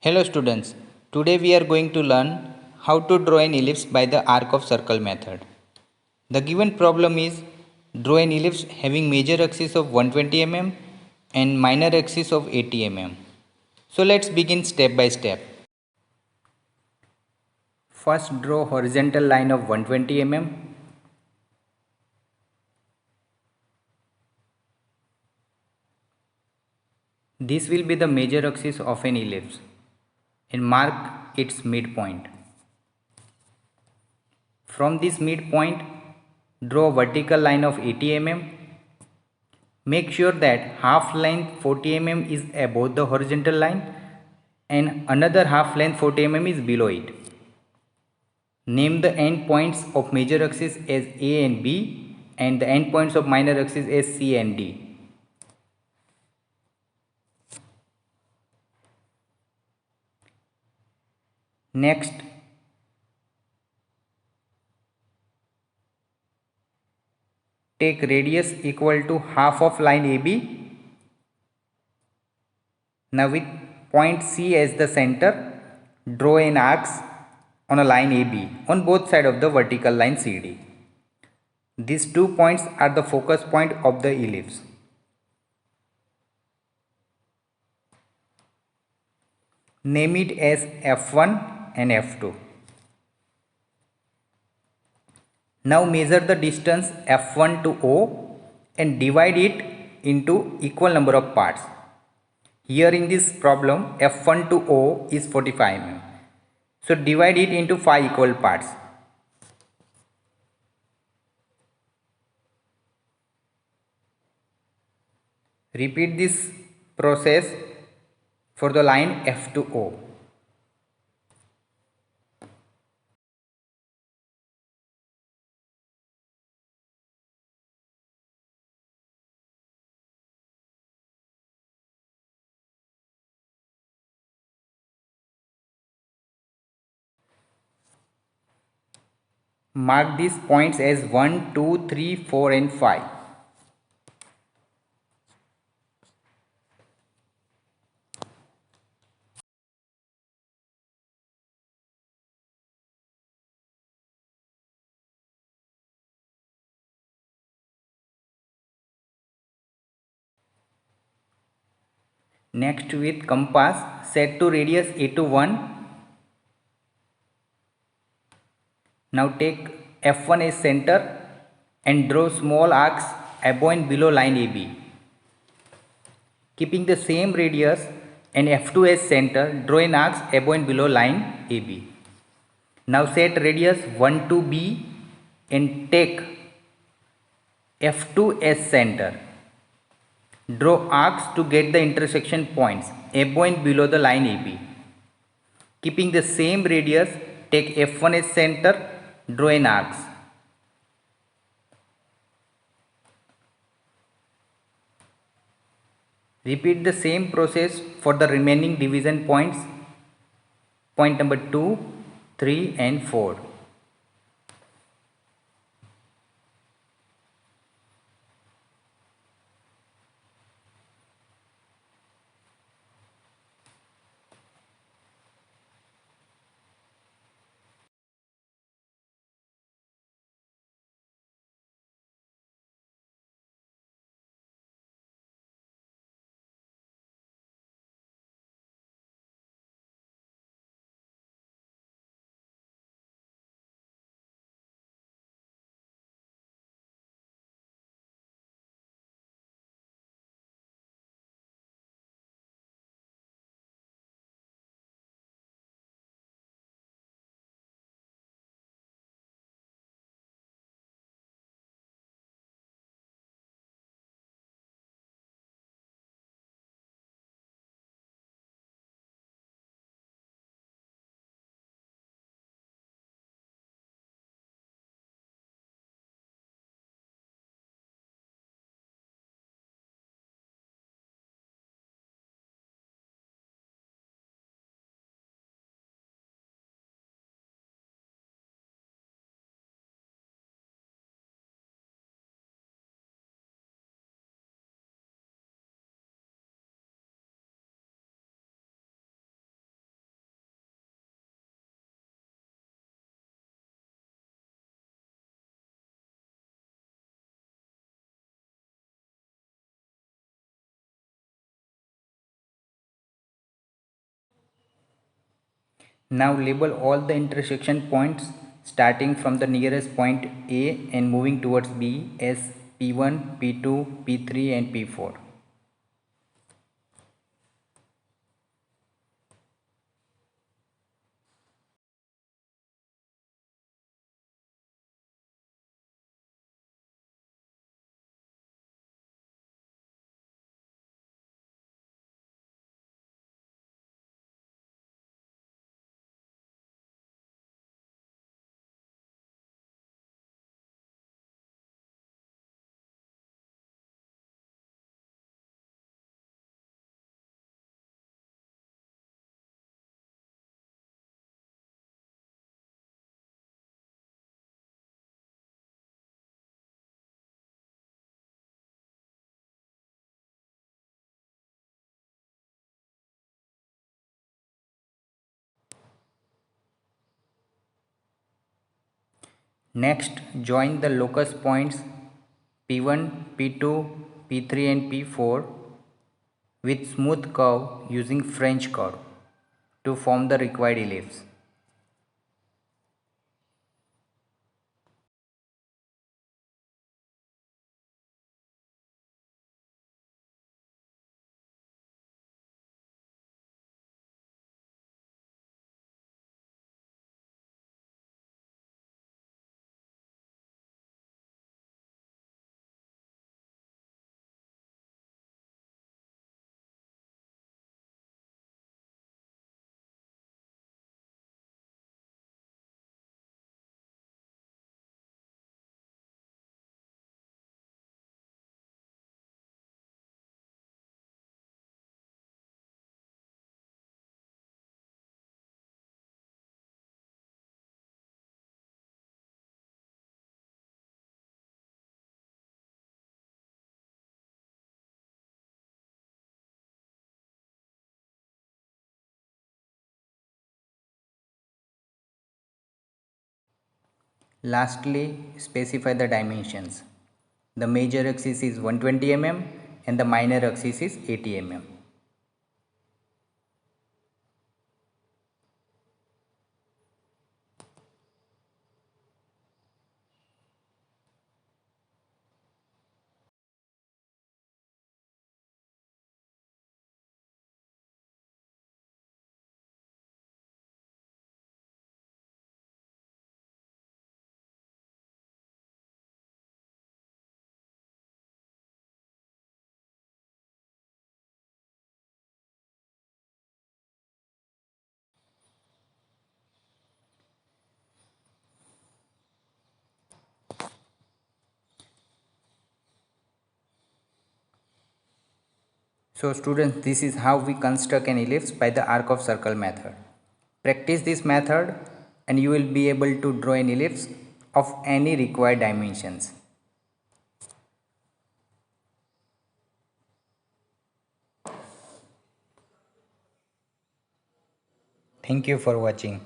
Hello students, today we are going to learn how to draw an ellipse by the arc of circle method. The given problem is draw an ellipse having major axis of 120 mm and minor axis of 80 mm. So let's begin step by step. First draw horizontal line of 120 mm. This will be the major axis of an ellipse and mark its midpoint. From this midpoint, draw a vertical line of 80 mm. Make sure that half length 40 mm is above the horizontal line and another half length 40 mm is below it. Name the end points of major axis as A and B and the end points of minor axis as C and D. Next, take radius equal to half of line AB. Now with point C as the center, draw an arc on a line AB on both sides of the vertical line CD. These 2 points are the focus point of the ellipse. Name it as F1 and F2. Now measure the distance F1 to O and divide it into equal number of parts. Here in this problem F1 to O is 45 mm. So divide it into 5 equal parts. Repeat this process for the line F to O. Mark these points as 1, 2, 3, 4 and 5. Next with compass set to radius A to 1. Now take F1 as center and draw small arcs above and below line AB. Keeping the same radius and F2 as center, draw an arc above and below line AB. Now set radius 1 to B and take F2 as center. Draw arcs to get the intersection points above and below the line AB. Keeping the same radius, take F1 as center, draw an arc. Repeat the same process for the remaining division points, point number 2, 3 and 4. Now label all the intersection points starting from the nearest point A and moving towards B as P1, P2, P3 and P4. Next, join the locus points P1, P2, P3 and P4 with smooth curve using French curve to form the required ellipse. Lastly, specify the dimensions. The major axis is 120 mm and the minor axis is 80 mm. So students, this is how we construct an ellipse by the arc of circle method. Practice this method and you will be able to draw an ellipse of any required dimensions. Thank you for watching.